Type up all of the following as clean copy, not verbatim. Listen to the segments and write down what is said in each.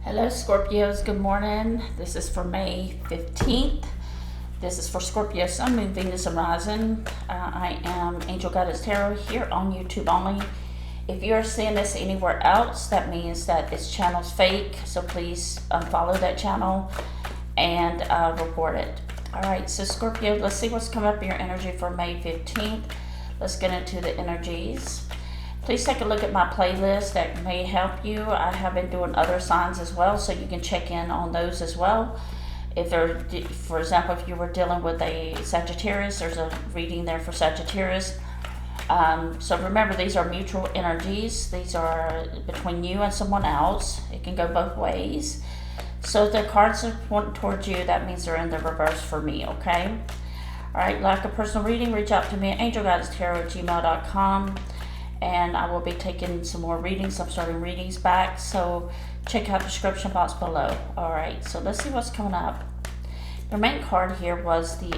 Hello Scorpios, good morning. This is for May 15th. This is for Scorpio, Sun, Moon, Venus, and Rising. I am Angel Guidance Tarot here on YouTube only. If you are seeing this anywhere else, that means that this channel's fake. So please unfollow that channel and report it. Alright, so Scorpio, let's see what's coming up in your energy for May 15th. Let's get into the energies. Please take a look at my playlist that may help you. I have been doing other signs as well, so you can check in on those as well. If they're, for example, if you were dealing with a Sagittarius, there's a reading there for Sagittarius. So remember, these are mutual energies. These are between you and someone else. It can go both ways. So if the cards are pointing towards you, that means they're in the reverse for me, okay? All right, like a personal reading, reach out to me at angelguidancetarot@gmail.com. And I will be taking some more readings. I'm starting readings back, so check out the description box below. All right, so let's see what's coming up. Your main card here was the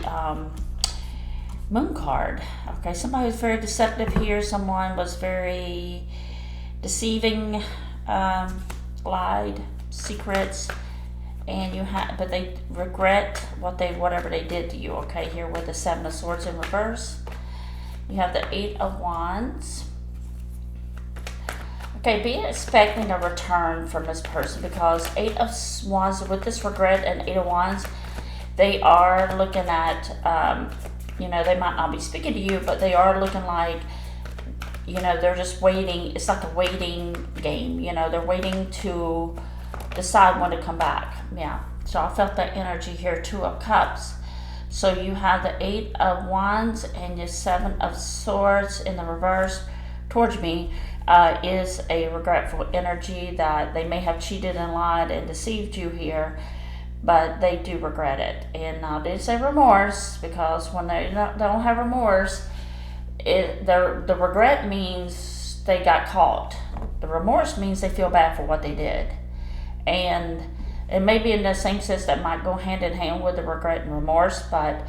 Moon card. Okay, somebody was very deceptive here. Someone was very deceiving, lied, secrets, and but they regret whatever they did to you. Okay, here with the Seven of Swords in reverse. You have the Eight of Wands. Okay, be expecting a return from this person, because Eight of Wands with this regret and Eight of Wands, they are looking at, they might not be speaking to you, but they are looking like, they're just waiting. It's like a waiting game. They're waiting to decide when to come back. Yeah, so I felt that energy here, Two of Cups. So you have the Eight of Wands and your Seven of Swords in the reverse towards me. Is a regretful energy that they may have cheated and lied and deceived you here, but they do regret it. And I did say remorse, because when they don't have remorse, the regret means they got caught. The remorse means they feel bad for what they did. And it may be in the same sense that might go hand in hand with the regret and remorse, but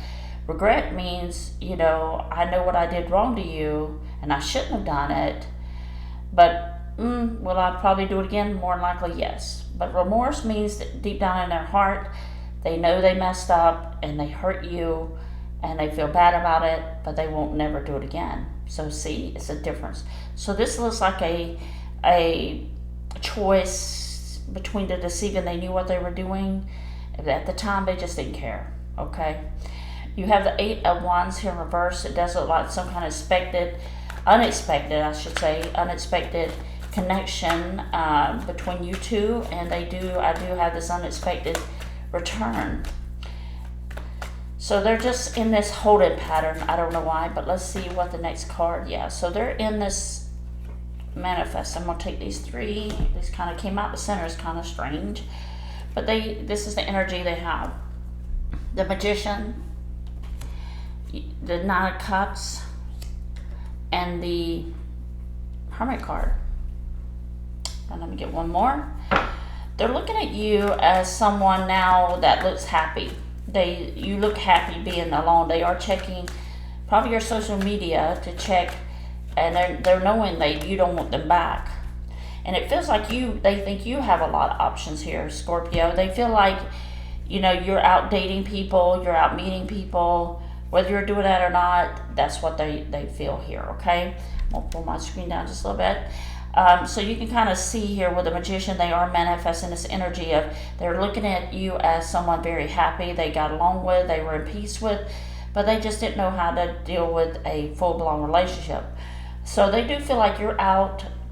regret means, I know what I did wrong to you and I shouldn't have done it. But will I probably do it again? More than likely, yes. But remorse means that deep down in their heart, they know they messed up and they hurt you and they feel bad about it, but they won't never do it again. So see, it's a difference. So this looks like a choice between the deceiving. They knew what they were doing. At the time, they just didn't care, okay? You have the Eight of Wands here in reverse. It does look like some kind of unexpected connection between you two, and I do have this unexpected return. So they're just in this holding pattern. I don't know why, but let's see what the next card. Yeah, so they're in this manifest. I'm gonna take these three. These kind of came out. The center is kind of strange, but this is the energy they have. The Magician, the Nine of Cups, and the Hermit card. And let me get one more. They're looking at you as someone now that looks happy. You look happy being alone. They are checking probably your social media to check, and they're knowing that you don't want them back. And it feels like they think you have a lot of options here, Scorpio. They feel like, you're out dating people, you're out meeting people. Whether you're doing that or not, that's what they feel here, okay? I'll pull my screen down just a little bit. So you can kind of see here with the Magician, they are manifesting this energy of they're looking at you as someone very happy, they got along with, they were in peace with, but they just didn't know how to deal with a full-blown relationship. So they do feel like you're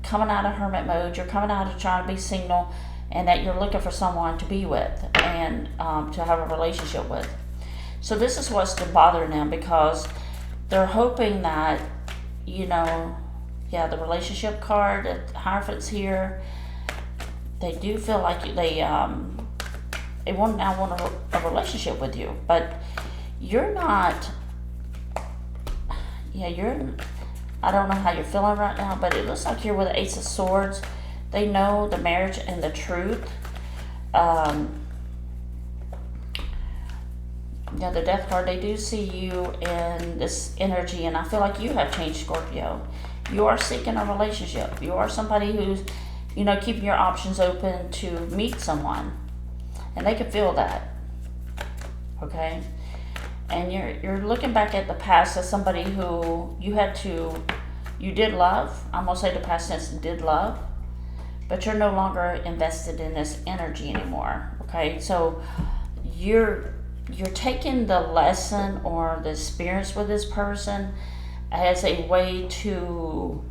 coming out of hermit mode, you're coming out of trying to be single, and that you're looking for someone to be with and to have a relationship with. So this is what's bothering them, because they're hoping that, the relationship card, the Hierophant's here. They do feel like they want a relationship with you, but you're not. Yeah, I don't know how you're feeling right now, but it looks like you're with the Ace of Swords. They know the marriage and the truth. The Death card, they do see you in this energy, and I feel like you have changed, Scorpio. You are seeking a relationship. You are somebody who's you know, keeping your options open to meet someone. And they can feel that, okay? And you're looking back at the past as somebody who you did love. I'm gonna say the past tense, did love, but you're no longer invested in this energy anymore, okay? So you're taking the lesson or the experience with this person as a way to,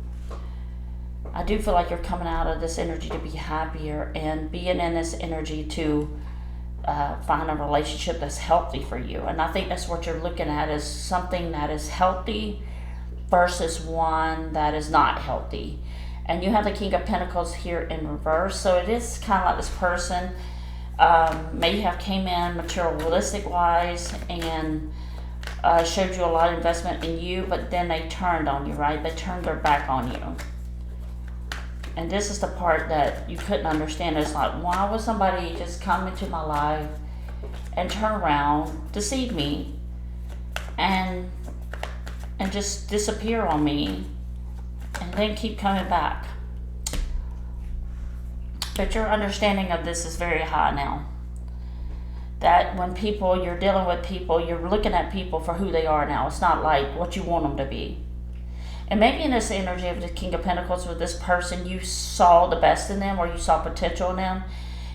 I do feel like you're coming out of this energy to be happier and being in this energy to find a relationship that's healthy for you. And I think that's what you're looking at, is something that is healthy versus one that is not healthy. And you have the King of Pentacles here in reverse, so it is kind of like this person may have came in materialistic wise and showed you a lot of investment in you, but then they turned on you, right? They turned their back on you. And this is the part that you couldn't understand. It's like, why would somebody just come into my life and turn around, deceive me, and just disappear on me, and then keep coming back? But your understanding of this is very high now. That when you're dealing with people, you're looking at people for who they are now. It's not like what you want them to be. And maybe in this energy of the King of Pentacles with this person, you saw the best in them, or you saw potential in them.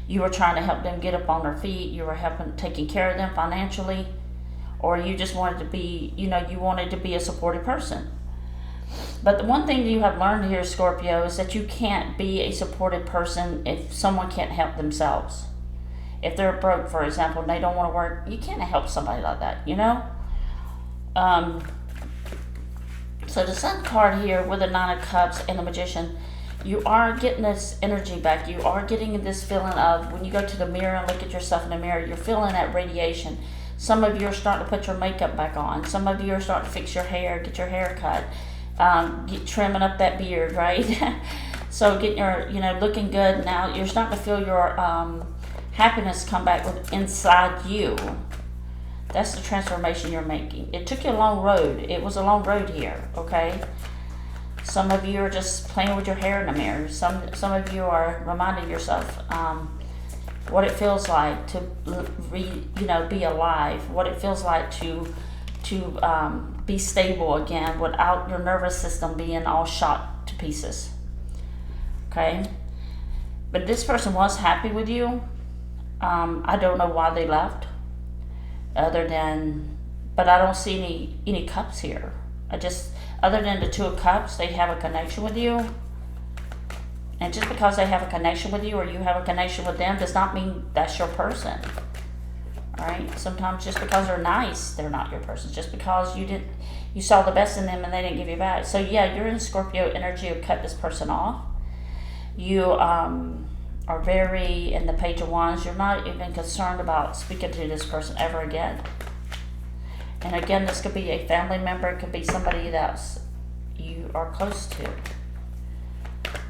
You were trying to help them get up on their feet. You were taking care of them financially. Or you just wanted to be, you wanted to be a supportive person. But the one thing that you have learned here, Scorpio, is that you can't be a supportive person if someone can't help themselves. If they're broke, for example, and they don't want to work, you can't help somebody like that, So the Sun card here with the Nine of Cups and the Magician, you are getting this energy back. You are getting this feeling of when you go to the mirror and look at yourself in the mirror, you're feeling that radiation. Some of you are starting to put your makeup back on. Some of you are starting to fix your hair, get your hair cut, trimming up that beard, right? So getting your, looking good. Now you're starting to feel your happiness come back inside you. That's the transformation you're making. It took you a long road. It was a long road here, okay? Some of you are just playing with your hair in the mirror. Some of you are reminding yourself what it feels like to be alive. What it feels like to be stable again without your nervous system being all shot to pieces. Okay? But this person was happy with you. I don't know why they left. But I don't see any cups here. Other than the Two of Cups, they have a connection with you. And just because they have a connection with you or you have a connection with them does not mean that's your person. Alright? Sometimes just because they're nice, they're not your person. Just because you saw the best in them and they didn't give you back. So yeah, you're in Scorpio energy to cut this person off. You are very, in the Page of Wands, you're not even concerned about speaking to this person ever again. And again, this could be a family member. It could be somebody that you are close to.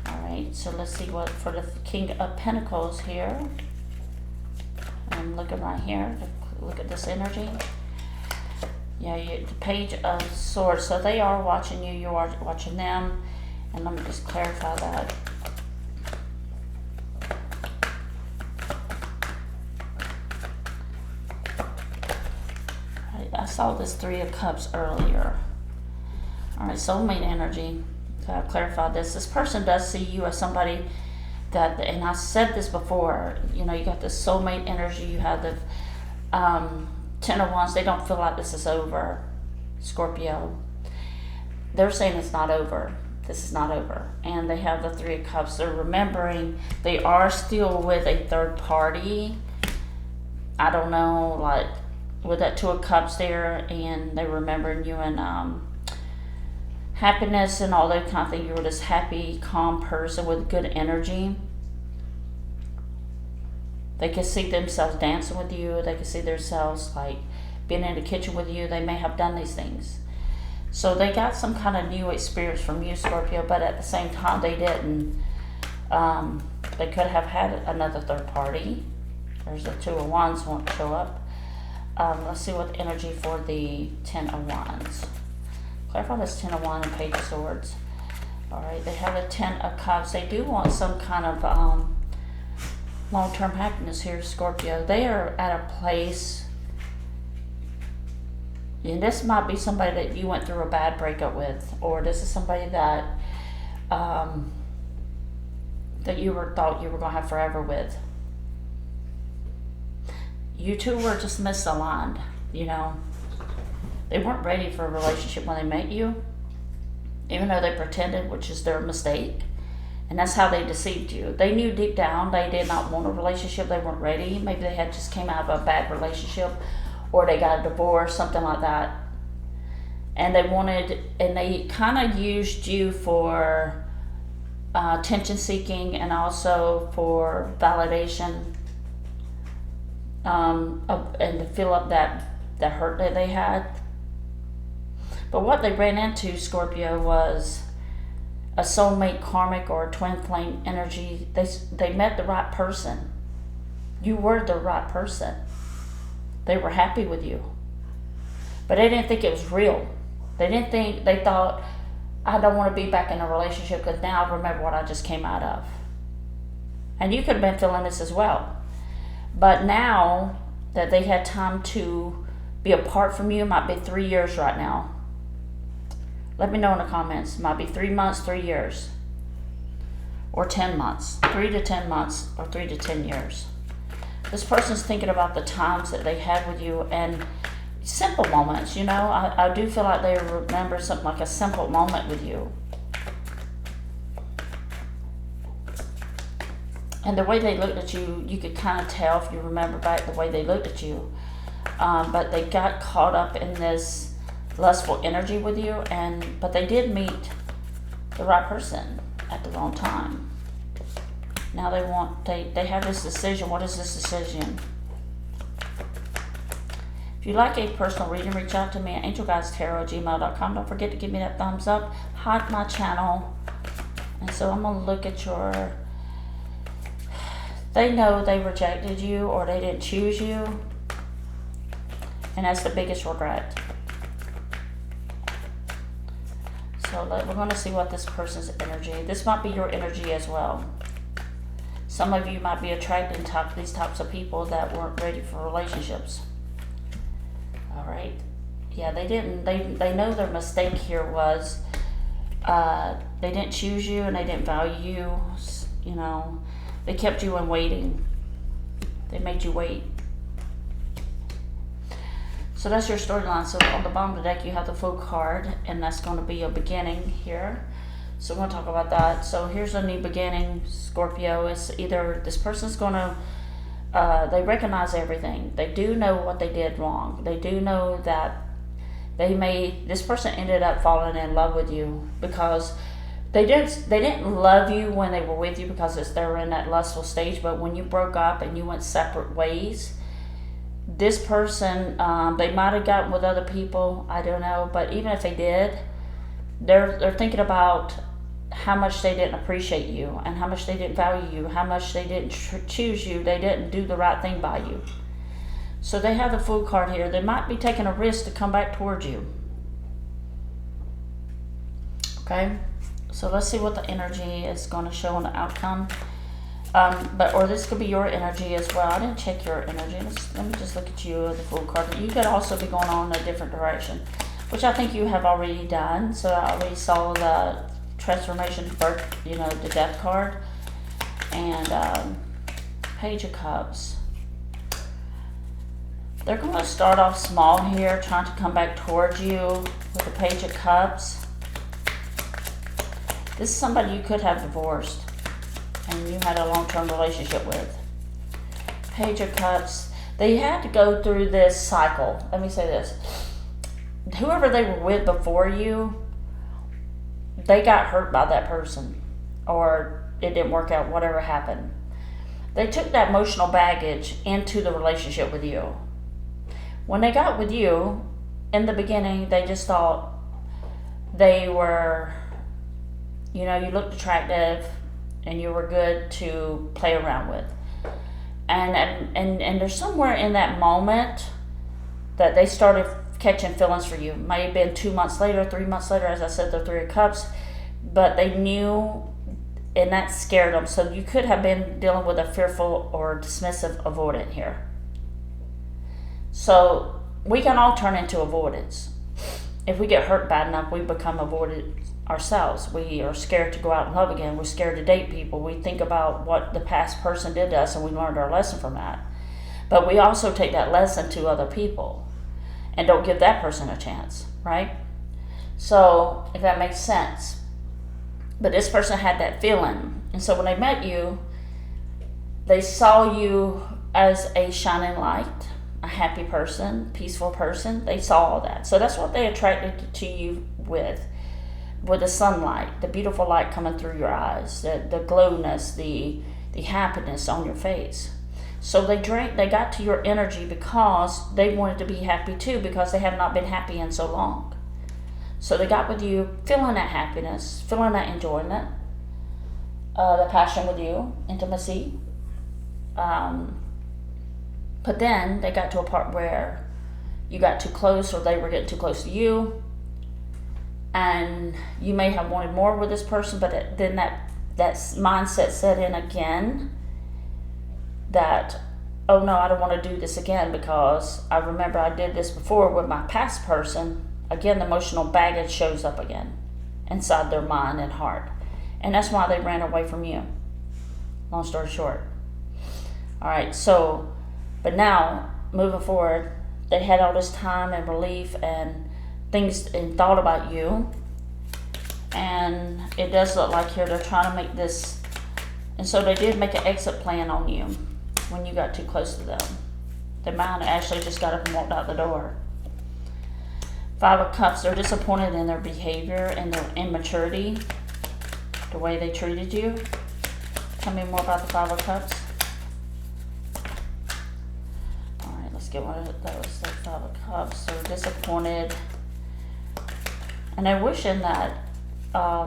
Alright, so let's see what for the King of Pentacles here. I'm looking right here. Look at this energy. Yeah, the Page of Swords. So they are watching you. You are watching them. And let me just clarify that. I saw this Three of Cups earlier. Alright, soulmate energy. To clarify this. This person does see you as somebody that, and I said this before, you got this soulmate energy. You have the Ten of Wands. They don't feel like this is over, Scorpio. They're saying it's not over. This is not over. And they have the Three of Cups. They're remembering they are still with a third party. I don't know, like with that Two of Cups there, and they're remembering you and happiness and all that kind of thing. You were this happy, calm person with good energy. They can see themselves dancing with you. They can see themselves like being in the kitchen with you. They may have done these things. So they got some kind of new experience from you, Scorpio, but at the same time they didn't. They could have had another third party. There's the Two of Wands won't show up. Let's see what the energy for the Ten of Wands. Clarify this Ten of Wands and Page of Swords. All right, they have a 10 of Cups. They do want some kind of long-term happiness here, Scorpio. They are at a place, and this might be somebody that you went through a bad breakup with, or this is somebody that that you thought you were going to have forever with. You two were just misaligned, you know. They weren't ready for a relationship when they met you, even though they pretended, which is their mistake. And that's how they deceived you. They knew deep down they did not want a relationship. They weren't ready. Maybe they had just came out of a bad relationship, or they got a divorce, something like that. And they kind of used you for attention seeking, and also for validation, and to fill up that hurt that they had. But what they ran into, Scorpio, was a soulmate, karmic, or a twin flame energy. They met the right person. You were the right person. They were happy with you. But they didn't think it was real. They thought, I don't want to be back in a relationship because now I remember what I just came out of. And you could have been feeling this as well. But now that they had time to be apart from you, it might be 3 years right now. Let me know in the comments. It might be 3 months, 3 years. Or 10 months. 3 to 10 months, or 3 to 10 years. This person's thinking about the times that they had with you, and simple moments, you know. I do feel like they remember something like a simple moment with you. And the way they looked at you, you could kind of tell if you remember back the way they looked at you. But they got caught up in this lustful energy with you, but they did meet the right person at the wrong time. Now they have this decision. What is this decision? If you'd like a personal reading, reach out to me at angelguidancetarot@gmail.com. Don't forget to give me that thumbs up, hype my channel. And so I'm going to look at they know they rejected you, or they didn't choose you. And that's the biggest regret. So we're going to see what this person's energy. This might be your energy as well. Some of you might be attracted to these types of people that weren't ready for relationships. All right. Yeah, they didn't. They know their mistake here was they didn't choose you, and they didn't value you. You know, they kept you in waiting. They made you wait. So that's your storyline. So on the bottom of the deck, you have the Fool card, and that's going to be a beginning here. So we're going to talk about that. So here's a new beginning, Scorpio. It's either this person's going to, they recognize everything. They do know what they did wrong. They do know that this person ended up falling in love with you because they didn't love you when they were with you because they were in that lustful stage. But when you broke up and you went separate ways, this person, they might have gotten with other people, I don't know, but even if they did, they're thinking about how much they didn't appreciate you, and how much they didn't value you, how much they didn't choose you, they didn't do the right thing by you. So they have the Fool card here. They might be taking a risk to come back towards you. Okay, so let's see what the energy is going to show on the outcome. Or this could be your energy as well. I didn't check your energy. Let me just look at you, the Fool card. You could also be going on in a different direction, which I think you have already done. So I already saw the transformation, the Death card, and Page of Cups. They're going to start off small here, trying to come back towards you with the Page of Cups. This is somebody you could have divorced and you had a long-term relationship with. Page of Cups. They had to go through this cycle. Let me say this. Whoever they were with before you, they got hurt by that person, or it didn't work out, whatever happened. They took that emotional baggage into the relationship with you. When they got with you, in the beginning, they just thought they were, you looked attractive and you were good to play around with. And there's somewhere in that moment that they started catching feelings for you. May have been 2 months later, 3 months later, as I said, the Three of Cups. but they knew, and that scared them. So you could have been dealing with a fearful or dismissive avoidant here. So we can all turn into avoidance. If we get hurt bad enough, we become avoidant ourselves. We are scared to go out and love again. We're scared to date people. We think about what the past person did to us, and we learned our lesson from that. But we also take that lesson to other people and don't give that person a chance, right? So if that makes sense. But this person had that feeling. And so when they met you, they saw you as a shining light, a happy person, peaceful person. They saw all that. So that's what they attracted to you with the sunlight, the beautiful light coming through your eyes, the glowness, the happiness on your face. So they got to your energy because they wanted to be happy too, because they have not been happy in so long. So they got with you, feeling that happiness, feeling that enjoyment, the passion with you, intimacy. But then they got to a part where you got too close, or they were getting too close to you, and you may have wanted more with this person, but then that mindset set in again that, oh no, I don't want to do this again because I remember I did this before with my past person. Again, the emotional baggage shows up again inside their mind and heart. And that's why they ran away from you. Long story short. All right, so, but now, moving forward, they had all this time and relief and things and thought about you. And it does look like here they're trying to make this, and so they did make an exit plan on you when you got too close to them. The mind actually just got up and walked out the door. 5 of Cups, they're disappointed in their behavior and their immaturity, the way they treated you. Tell me more about the 5 of Cups. All right, let's get one of those. The 5 of Cups, they're disappointed. And they're wishing that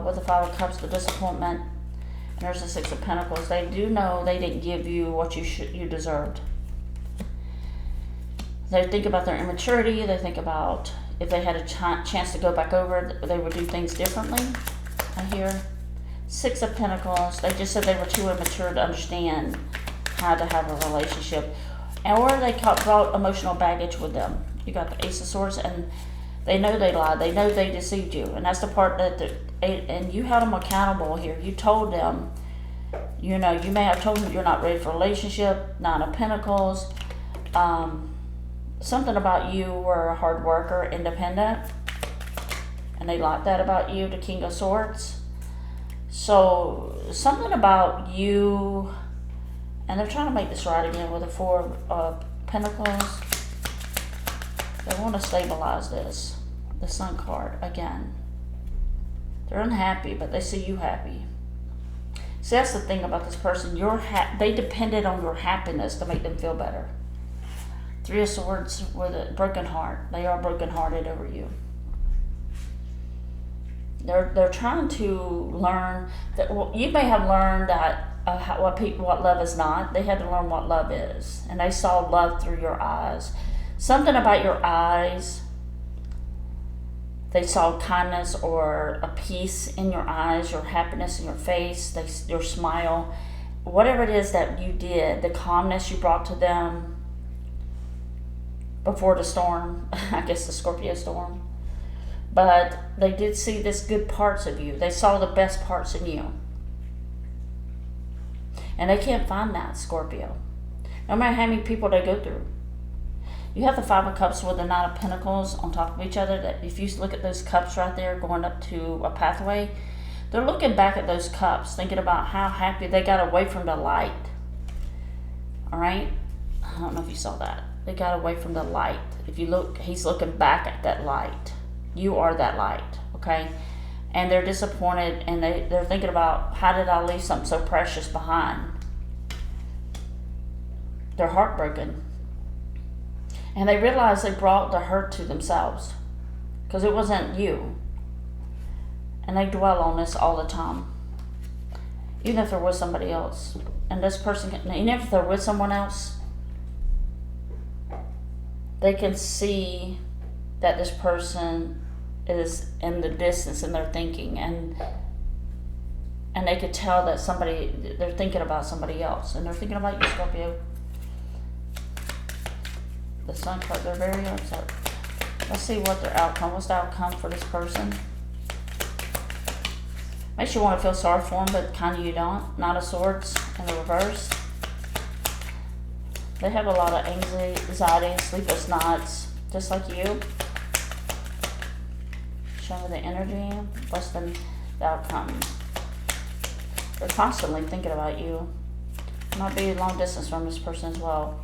with the 5 of Cups, the disappointment, and there's the 6 of Pentacles, they do know they didn't give you what you deserved. They think about their immaturity. They think about if they had a chance to go back over, they would do things differently. I hear 6 of Pentacles. They just said they were too immature to understand how to have a relationship, or they brought emotional baggage with them. You got the Ace of Swords, and they know they lied. They know they deceived you, and that's the part that and you held them accountable here. You told them, you know, you may have told them you're not ready for a relationship. 9 of Pentacles. Something about you were a hard worker, independent, and they liked that about you, the King of Swords. So something about you, and they're trying to make this right again with the 4 of Pentacles. They want to stabilize this, the Sun card again. They're unhappy, but they see you happy. See, that's the thing about this person. They depended on your happiness to make them feel better. 3 of Swords with a broken heart. They are brokenhearted over you. They're trying to learn that. Well, you may have learned that what love is not. They had to learn what love is, and they saw love through your eyes. Something about your eyes. They saw kindness or a peace in your eyes, your happiness in your face, your smile, whatever it is that you did, the calmness you brought to them before the storm, I guess the Scorpio storm. But they did see this good parts of you. They saw the best parts in you. And they can't find that, Scorpio. No matter how many people they go through. You have the 5 of Cups with the 9 of Pentacles on top of each other. That if you look at those cups right there going up to a pathway, they're looking back at those cups, thinking about how happy they got away from the light. All right? I don't know if you saw that. They got away from the light. If you look, he's looking back at that light. You are that light, okay? And they're disappointed, and they're thinking about, how did I leave something so precious behind? They're heartbroken. And they realize they brought the hurt to themselves because it wasn't you. And they dwell on this all the time. Even if they're with somebody else. And this person, even if they're with someone else, they can see that this person is in the distance in their thinking. And And they could tell that they're thinking about somebody else. And they're thinking about you, Scorpio. The Sun card, they're very upset. Let's see what their outcome, what's the outcome for this person? Makes you want to feel sorry for them, but kind of you don't. Knight of Swords in the reverse. They have a lot of anxiety, sleepless nights, just like you. Show me the energy. What's the outcome? They're constantly thinking about you. Might be long distance from this person as well.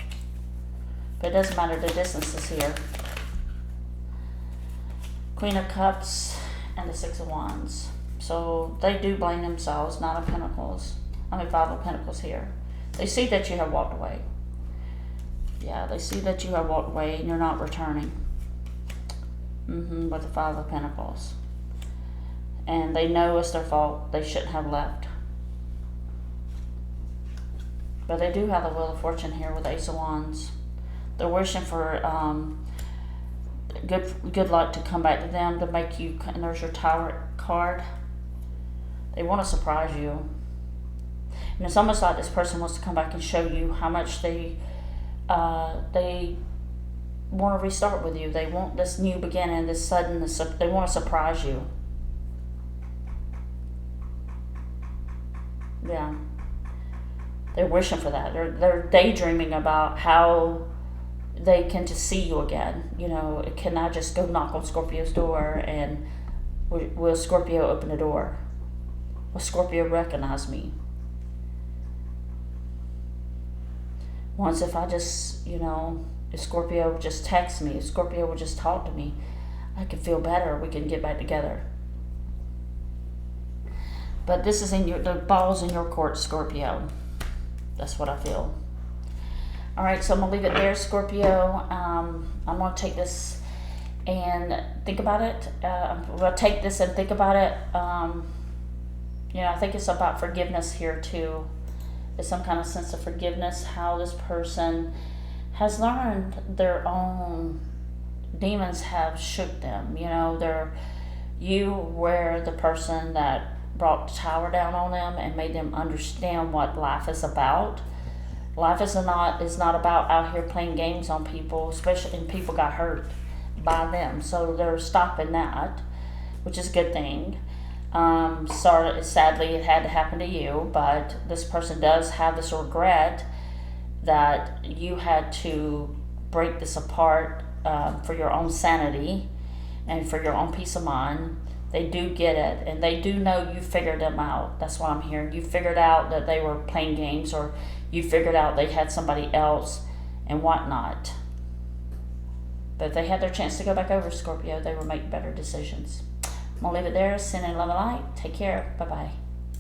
But it doesn't matter, the distance is here. Queen of Cups and the Six of Wands. So they do blame themselves. Five of Pentacles here. They see that you have walked away. Yeah, they see that you have walked away and you're not returning. With the Five of Pentacles. And they know it's their fault. They shouldn't have left. But they do have the Wheel of Fortune here with the Ace of Wands. They're wishing for good luck to come back to them, to make you, and there's your Tower card. They want to surprise you. And it's almost like this person wants to come back and show you how much they want to restart with you. They want this new beginning, they want to surprise you. Yeah. They're wishing for that. They're daydreaming about how they can just see you again. You know, can I just go knock on Scorpio's door and will Scorpio open the door? Will Scorpio recognize me? Once if I just, if Scorpio just texts me, if Scorpio will just talk to me, I can feel better. We can get back together. But this is the ball's in your court, Scorpio. That's what I feel. All right, so I'm going to leave it there, Scorpio. I'm going to take this and think about it. I'm going to take this and think about it. I think it's about forgiveness here, too. There's some kind of sense of forgiveness, how this person has learned their own demons have shook them. You were the person that brought the tower down on them and made them understand what life is about. Life is not about out here playing games on people, especially when people got hurt by them. So they're stopping that, which is a good thing. Sorry, sadly it had to happen to you, but this person does have this regret that you had to break this apart for your own sanity and for your own peace of mind. They do get it, and they do know you figured them out. That's what I'm hearing. You figured out that they were playing games, or you figured out they had somebody else and whatnot. But if they had their chance to go back over, Scorpio, they would make better decisions. I'm going to leave it there. Send in love and light. Take care. Bye-bye.